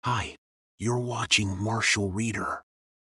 Hi, you're watching Martial Reader.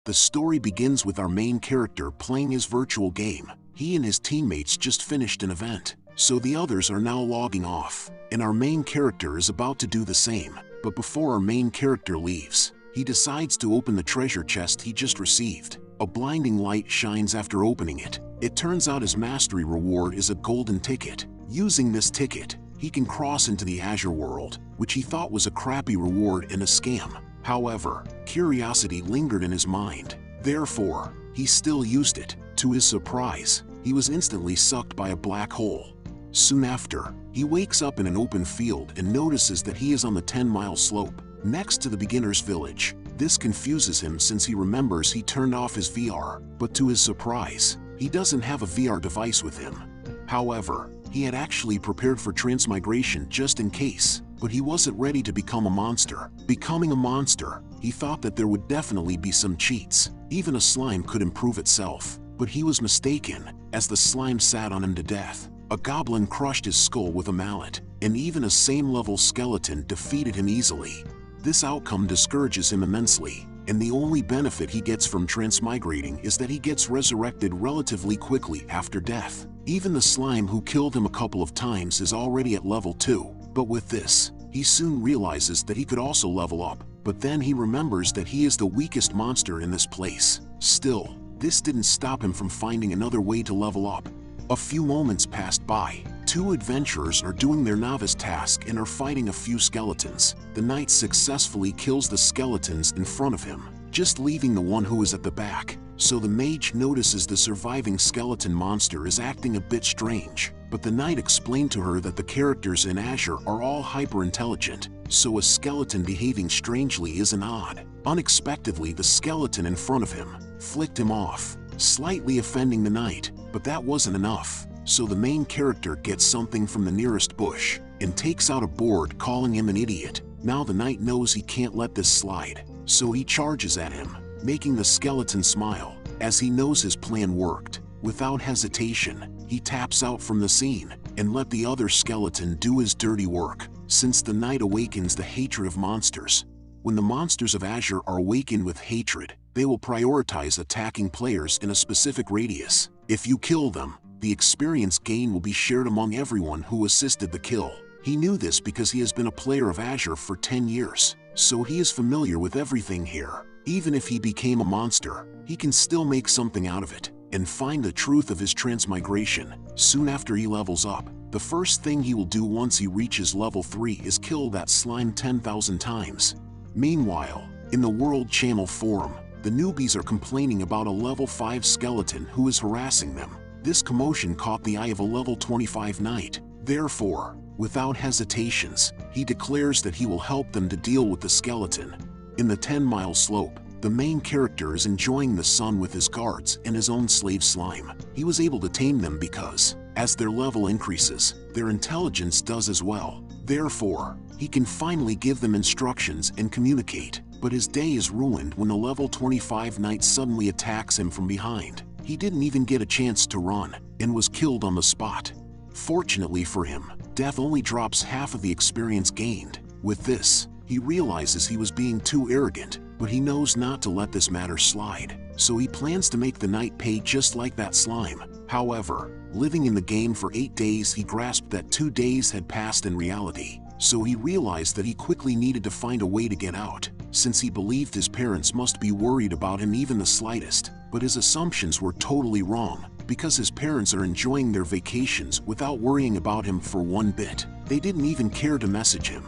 The story begins with our main character playing his virtual game. He and his teammates just finished an event, so the others are now logging off, and our main character is about to do the same. But before our main character leaves, he decides to open the treasure chest he just received. A blinding light shines after opening it. It turns out his mastery reward is a golden ticket. Using this ticket, he can cross into the Azure world, which he thought was a crappy reward and a scam. However, curiosity lingered in his mind. Therefore, he still used it. To his surprise, he was instantly sucked by a black hole. Soon after, he wakes up in an open field and notices that he is on the 10-mile slope, next to the beginner's village. This confuses him since he remembers he turned off his VR, but to his surprise, he doesn't have a VR device with him. However, he had actually prepared for transmigration just in case, but he wasn't ready to become a monster. Becoming a monster, he thought that there would definitely be some cheats. Even a slime could improve itself, but he was mistaken, as the slime sat on him to death. A goblin crushed his skull with a mallet, and even a same-level skeleton defeated him easily. This outcome discourages him immensely, and the only benefit he gets from transmigrating is that he gets resurrected relatively quickly after death. Even the slime who killed him a couple of times is already at level 2, but with this, he soon realizes that he could also level up, but then he remembers that he is the weakest monster in this place. Still, this didn't stop him from finding another way to level up. A few moments passed by. Two adventurers are doing their novice task and are fighting a few skeletons. The knight successfully kills the skeletons in front of him, just leaving the one who is at the back. So the mage notices the surviving skeleton monster is acting a bit strange, but the knight explained to her that the characters in Azure are all hyper-intelligent, so a skeleton behaving strangely isn't odd. Unexpectedly, the skeleton in front of him flicked him off, slightly offending the knight, but that wasn't enough. So the main character gets something from the nearest bush and takes out a board calling him an idiot. Now the knight knows he can't let this slide, so he charges at him, making the skeleton smile, as he knows his plan worked. Without hesitation, he taps out from the scene and let the other skeleton do his dirty work, since the knight awakens the hatred of monsters. When the monsters of Azure are awakened with hatred, they will prioritize attacking players in a specific radius. If you kill them, the experience gain will be shared among everyone who assisted the kill. He knew this because he has been a player of Azure for 10 years, so he is familiar with everything here. Even if he became a monster, he can still make something out of it and find the truth of his transmigration. Soon after he levels up, the first thing he will do once he reaches level 3 is kill that slime 10,000 times. Meanwhile, in the World Channel forum, the newbies are complaining about a level 5 skeleton who is harassing them. This commotion caught the eye of a level 25 knight. Therefore, without hesitations, he declares that he will help them to deal with the skeleton. In the 10-mile slope, the main character is enjoying the sun with his guards and his own slave slime. He was able to tame them because, as their level increases, their intelligence does as well. Therefore, he can finally give them instructions and communicate. But his day is ruined when the level 25 knight suddenly attacks him from behind. He didn't even get a chance to run and was killed on the spot. Fortunately for him, death only drops half of the experience gained. With this, he realizes he was being too arrogant, but he knows not to let this matter slide. So he plans to make the knight pay just like that slime. However, living in the game for 8 days, he grasped that 2 days had passed in reality. So he realized that he quickly needed to find a way to get out, since he believed his parents must be worried about him even the slightest. But his assumptions were totally wrong, because his parents are enjoying their vacations without worrying about him for one bit. They didn't even care to message him.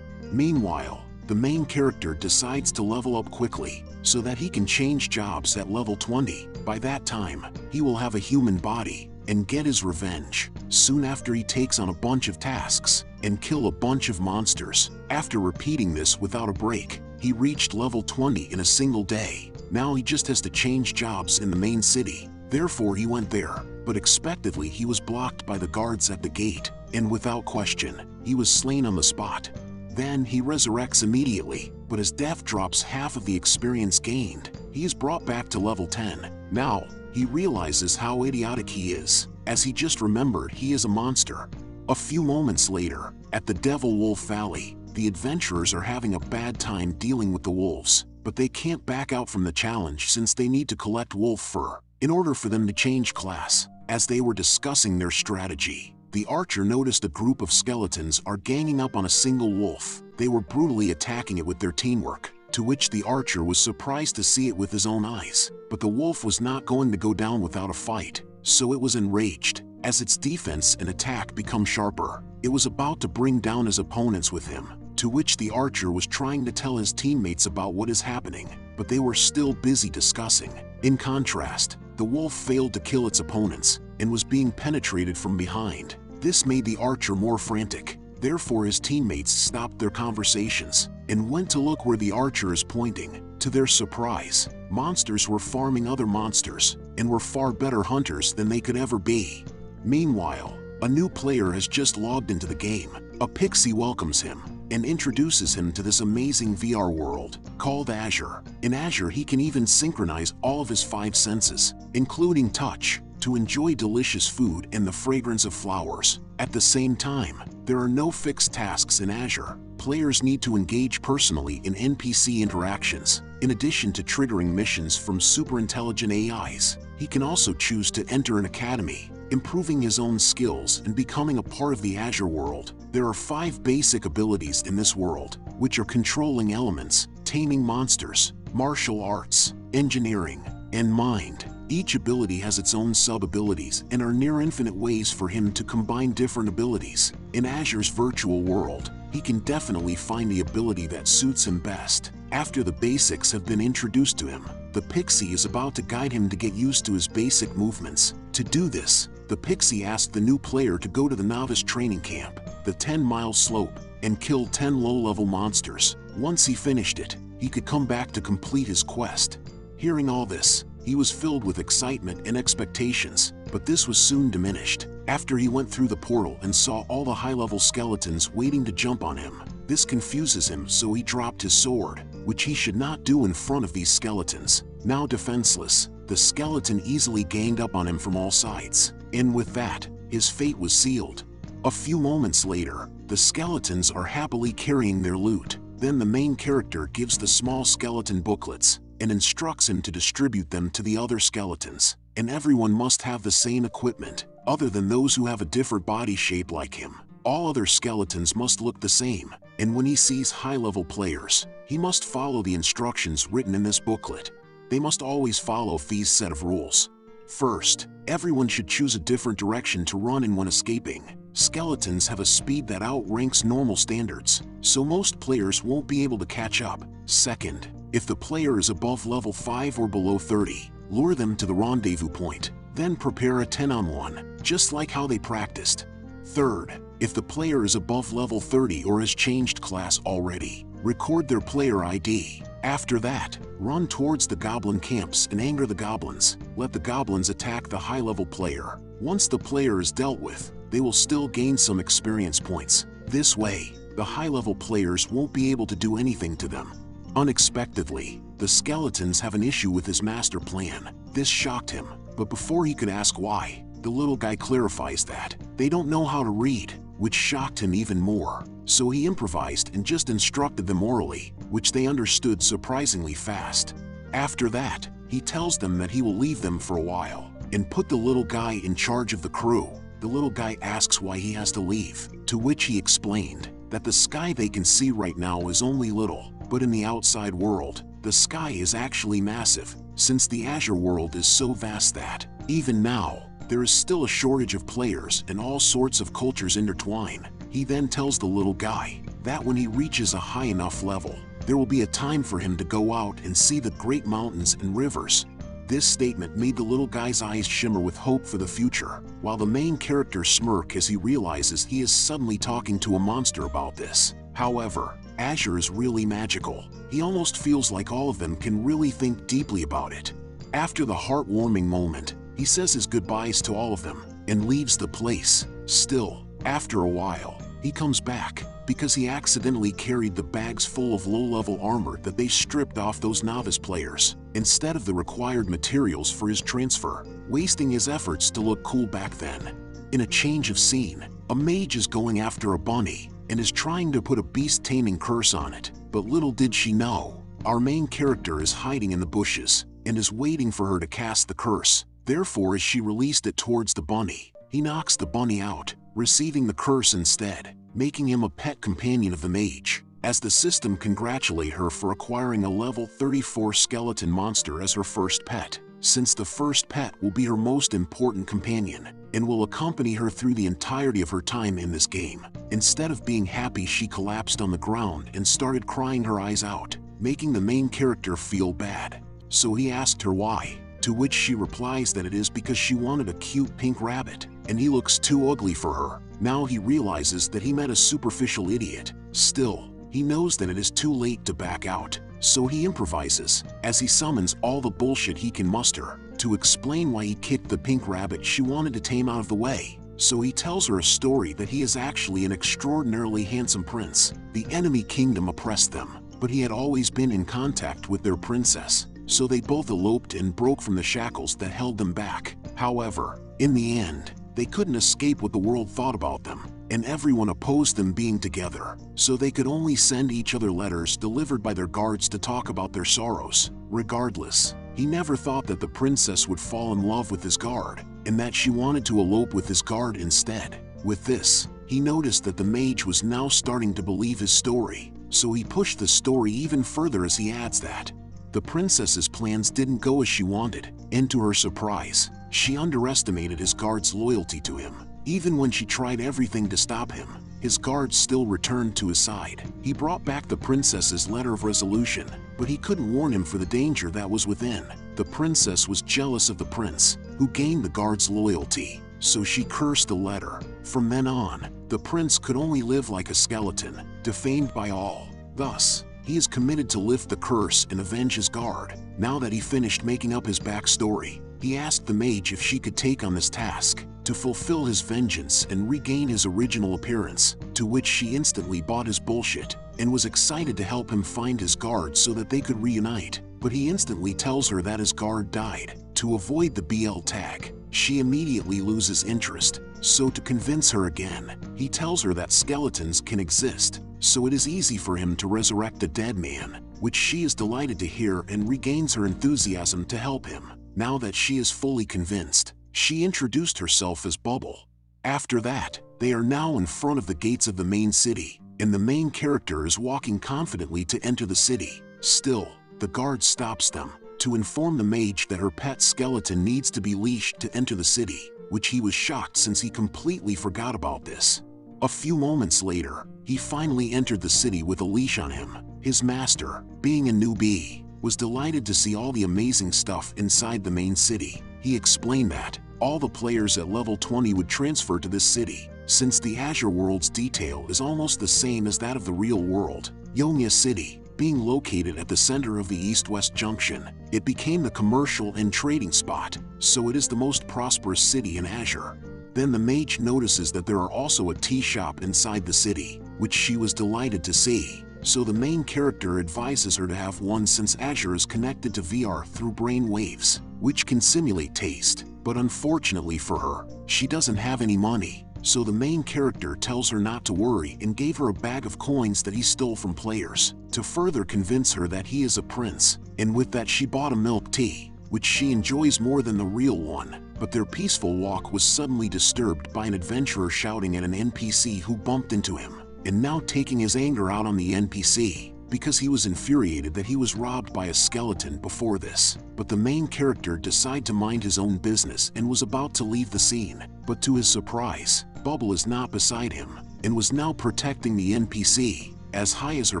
Meanwhile, the main character decides to level up quickly, so that he can change jobs at level 20. By that time, he will have a human body and get his revenge. Soon after, he takes on a bunch of tasks and kill a bunch of monsters. After repeating this without a break, he reached level 20 in a single day. Now he just has to change jobs in the main city. Therefore he went there, but expectedly he was blocked by the guards at the gate, and without question, he was slain on the spot. Then he resurrects immediately, but his death drops half of the experience gained. He is brought back to level 10. Now, he realizes how idiotic he is, as he just remembered he is a monster. A few moments later, at the Devil Wolf Valley, The adventurers are having a bad time dealing with the wolves, but they can't back out from the challenge since they need to collect wolf fur in order for them to change class. As they were discussing their strategy, the archer noticed a group of skeletons are ganging up on a single wolf. They were brutally attacking it with their teamwork, to which the archer was surprised to see it with his own eyes. But the wolf was not going to go down without a fight, so it was enraged. As its defense and attack become sharper, it was about to bring down his opponents with him, to which the archer was trying to tell his teammates about what is happening, but they were still busy discussing. In contrast, the wolf failed to kill its opponents and was being penetrated from behind. This made the archer more frantic. Therefore, his teammates stopped their conversations and went to look where the archer is pointing. To their surprise, monsters were farming other monsters and were far better hunters than they could ever be. Meanwhile, a new player has just logged into the game. A pixie welcomes him and introduces him to this amazing VR world called Azure. In Azure, he can even synchronize all of his 5 senses, including touch, to enjoy delicious food and the fragrance of flowers. At the same time, there are no fixed tasks in Azure. Players need to engage personally in NPC interactions, in addition to triggering missions from super intelligent AIs. He can also choose to enter an academy, improving his own skills and becoming a part of the Azure world. There are 5 basic abilities in this world, which are controlling elements, taming monsters, martial arts, engineering, and mind. Each ability has its own sub-abilities and are near infinite ways for him to combine different abilities. In Azure's virtual world, he can definitely find the ability that suits him best. After the basics have been introduced to him, the pixie is about to guide him to get used to his basic movements. To do this, the pixie asked the new player to go to the novice training camp, the 10-mile slope, and kill 10 low-level monsters. Once he finished it, he could come back to complete his quest. Hearing all this, he was filled with excitement and expectations, but this was soon diminished after he went through the portal and saw all the high-level skeletons waiting to jump on him. This confuses him, so he dropped his sword, which he should not do in front of these skeletons. Now defenseless, the skeleton easily ganged up on him from all sides, and with that, his fate was sealed. A few moments later, the skeletons are happily carrying their loot. Then the main character gives the small skeleton booklets and instructs him to distribute them to the other skeletons. And everyone must have the same equipment, other than those who have a different body shape like him. All other skeletons must look the same, and when he sees high-level players, he must follow the instructions written in this booklet. They must always follow these set of rules. First, everyone should choose a different direction to run in when escaping. Skeletons have a speed that outranks normal standards, so most players won't be able to catch up. Second, if the player is above level 5 or below 30, lure them to the rendezvous point, then prepare a 10-on-1, just like how they practiced. Third, if the player is above level 30 or has changed class already, record their player ID. After that, run towards the goblin camps and anger the goblins. Let the goblins attack the high-level player. Once the player is dealt with, they will still gain some experience points. This way, the high-level players won't be able to do anything to them. Unexpectedly, the skeletons have an issue with his master plan. This shocked him, but before he could ask why, the little guy clarifies that they don't know how to read, which shocked him even more. So he improvised and just instructed them orally, which they understood surprisingly fast. After that, he tells them that he will leave them for a while and put the little guy in charge of the crew. The little guy asks why he has to leave, to which he explained that the sky they can see right now is only little, but in the outside world, the sky is actually massive, since the Azure world is so vast that, even now, there is still a shortage of players and all sorts of cultures intertwine. He then tells the little guy that when he reaches a high enough level, there will be a time for him to go out and see the great mountains and rivers. This statement made the little guy's eyes shimmer with hope for the future, while the main character smirk as he realizes he is suddenly talking to a monster about this. However, Azure is really magical. He almost feels like all of them can really think deeply about it. After the heartwarming moment, he says his goodbyes to all of them and leaves the place. Still, after a while, he comes back because he accidentally carried the bags full of low-level armor that they stripped off those novice players instead of the required materials for his transfer, wasting his efforts to look cool back then. In a change of scene, a mage is going after a bunny. and is trying to put a beast-taming curse on it. But little did she know, our main character is hiding in the bushes and is waiting for her to cast the curse. Therefore, as she released it towards the bunny, he knocks the bunny out, receiving the curse instead, making him a pet companion of the mage, as the system congratulate her for acquiring a level 34 skeleton monster as her first pet, since the first pet will be her most important companion and will accompany her through the entirety of her time in this game. Instead of being happy, she collapsed on the ground and started crying her eyes out, making the main character feel bad. So he asked her why, to which she replies that it is because she wanted a cute pink rabbit, and he looks too ugly for her. Now he realizes that he met a superficial idiot. Still, he knows that it is too late to back out, so he improvises, as he summons all the bullshit he can muster, to explain why he kicked the pink rabbit she wanted to tame out of the way. So he tells her a story that he is actually an extraordinarily handsome prince. The enemy kingdom oppressed them, but he had always been in contact with their princess, so they both eloped and broke from the shackles that held them back. However, in the end, they couldn't escape what the world thought about them, and everyone opposed them being together, so they could only send each other letters delivered by their guards to talk about their sorrows. Regardless, he never thought that the princess would fall in love with his guard, and that she wanted to elope with his guard instead. With this, he noticed that the mage was now starting to believe his story, so he pushed the story even further as he adds that the princess's plans didn't go as she wanted, and to her surprise, she underestimated his guard's loyalty to him. Even when she tried everything to stop him, his guards still returned to his side. He brought back the princess's letter of resolution, but he couldn't warn him for the danger that was within. The princess was jealous of the prince, who gained the guard's loyalty, so she cursed the letter. From then on, the prince could only live like a skeleton, defamed by all. Thus, he is committed to lift the curse and avenge his guard. Now that he finished making up his backstory, he asked the mage if she could take on this task to fulfill his vengeance and regain his original appearance, to which she instantly bought his bullshit and was excited to help him find his guard so that they could reunite. But he instantly tells her that his guard died. To avoid the BL tag, she immediately loses interest, so to convince her again, he tells her that skeletons can exist, so it is easy for him to resurrect a dead man, which she is delighted to hear and regains her enthusiasm to help him. Now that she is fully convinced, she introduced herself as Bubble. After that, they are now in front of the gates of the main city, and the main character is walking confidently to enter the city. Still, the guard stops them to inform the mage that her pet skeleton needs to be leashed to enter the city, which he was shocked since he completely forgot about this. A few moments later, he finally entered the city with a leash on him. His master, being a newbie, was delighted to see all the amazing stuff inside the main city. He explained that all the players at level 20 would transfer to this city, since the Azure World's detail is almost the same as that of the real world. Yonya City, being located at the center of the east-west junction, it became the commercial and trading spot, so it is the most prosperous city in Azure. Then the mage notices that there are also a tea shop inside the city, which she was delighted to see. So the main character advises her to have one since Azure is connected to VR through brain waves, which can simulate taste. But unfortunately for her, she doesn't have any money, so the main character tells her not to worry and gave her a bag of coins that he stole from players, to further convince her that he is a prince. And with that she bought a milk tea, which she enjoys more than the real one. But their peaceful walk was suddenly disturbed by an adventurer shouting at an NPC who bumped into him, and now taking his anger out on the NPC, because he was infuriated that he was robbed by a skeleton before this. But the main character decided to mind his own business and was about to leave the scene. But to his surprise, Bubble is not beside him, and was now protecting the NPC. As high as her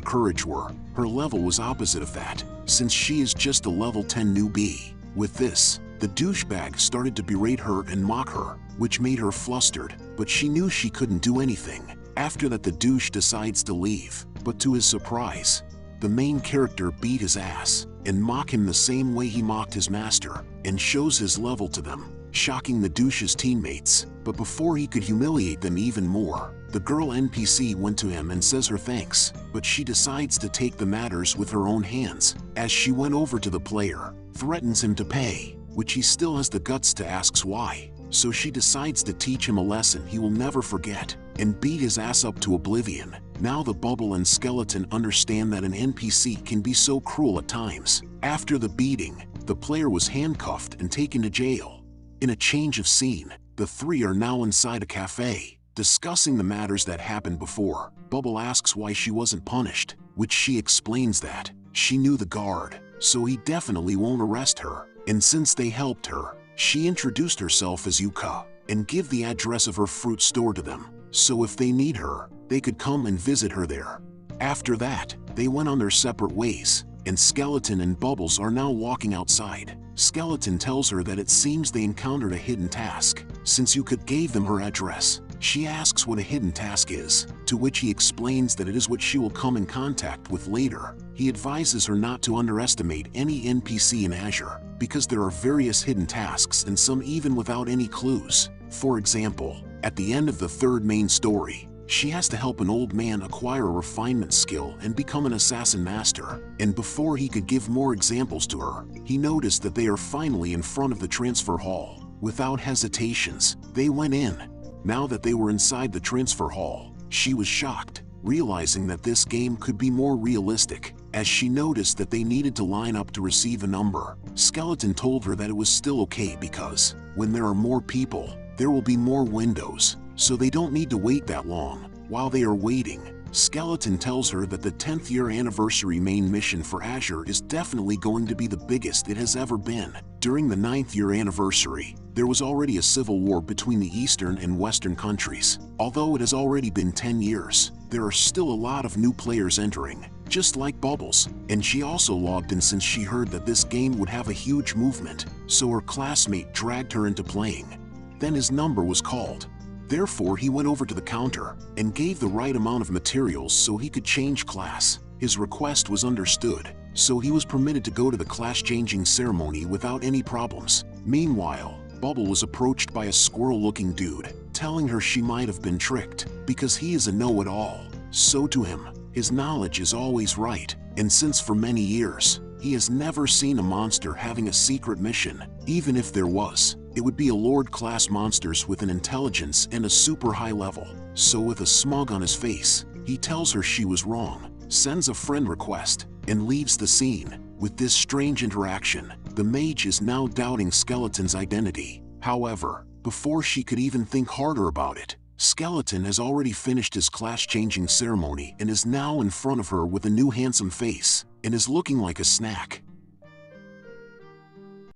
courage were, her level was opposite of that, since she is just a level 10 newbie. With this, the douchebag started to berate her and mock her, which made her flustered, but she knew she couldn't do anything. After that, the douche decides to leave, but to his surprise, the main character beat his ass and mock him the same way he mocked his master, and shows his level to them, shocking the douche's teammates. But before he could humiliate them even more, the girl NPC went to him and says her thanks, but she decides to take the matters with her own hands. As she went over to the player, threatens him to pay, which he still has the guts to ask why. so she decides to teach him a lesson he will never forget and beat his ass up to oblivion. Now the Bubble and Skeleton understand that an NPC can be so cruel at times. After the beating, the player was handcuffed and taken to jail. In a change of scene, the three are now inside a cafe, discussing the matters that happened before. Bubble asks why she wasn't punished, which she explains that she knew the guard, so he definitely won't arrest her. And since they helped her, she introduced herself as Yuka and give the address of her fruit store to them, so if they need her, they could come and visit her there. After that, they went on their separate ways, and Skeleton and Bubbles are now walking outside. Skeleton tells her that it seems they encountered a hidden task, since Yuka gave them her address. She asks what a hidden task is, to which he explains that it is what she will come in contact with later. He advises her not to underestimate any NPC in Azure, because there are various hidden tasks and some even without any clues. For example, at the end of the third main story, she has to help an old man acquire a refinement skill and become an assassin master. And before he could give more examples to her, he noticed that they are finally in front of the transfer hall. Without hesitations, they went in. Now that they were inside the transfer hall, she was shocked, realizing that this game could be more realistic, as she noticed that they needed to line up to receive a number. Skeleton told her that it was still okay because, when there are more people, there will be more windows, so they don't need to wait that long. While they are waiting, Skeleton tells her that the 10th year anniversary main mission for Azure is definitely going to be the biggest it has ever been. During the 9th year anniversary, there was already a civil war between the eastern and western countries. Although it has already been 10 years, there are still a lot of new players entering, just like Bubbles, and she also logged in since she heard that this game would have a huge movement, so her classmate dragged her into playing. Then his number was called. Therefore, he went over to the counter and gave the right amount of materials so he could change class. His request was understood, so he was permitted to go to the class-changing ceremony without any problems. Meanwhile, Bubble was approached by a squirrel-looking dude, telling her she might have been tricked because he is a know-it-all. So to him, his knowledge is always right, and since for many years, he has never seen a monster having a secret mission. Even if there was, it would be a Lord-class monsters with an intelligence and a super high level. So with a smug on his face, he tells her she was wrong, sends a friend request, and leaves the scene. With this strange interaction, the mage is now doubting Skeleton's identity. However, before she could even think harder about it, Skeleton has already finished his class-changing ceremony and is now in front of her with a new handsome face, and is looking like a snack.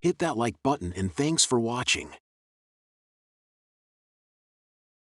Hit that like button and thanks for watching.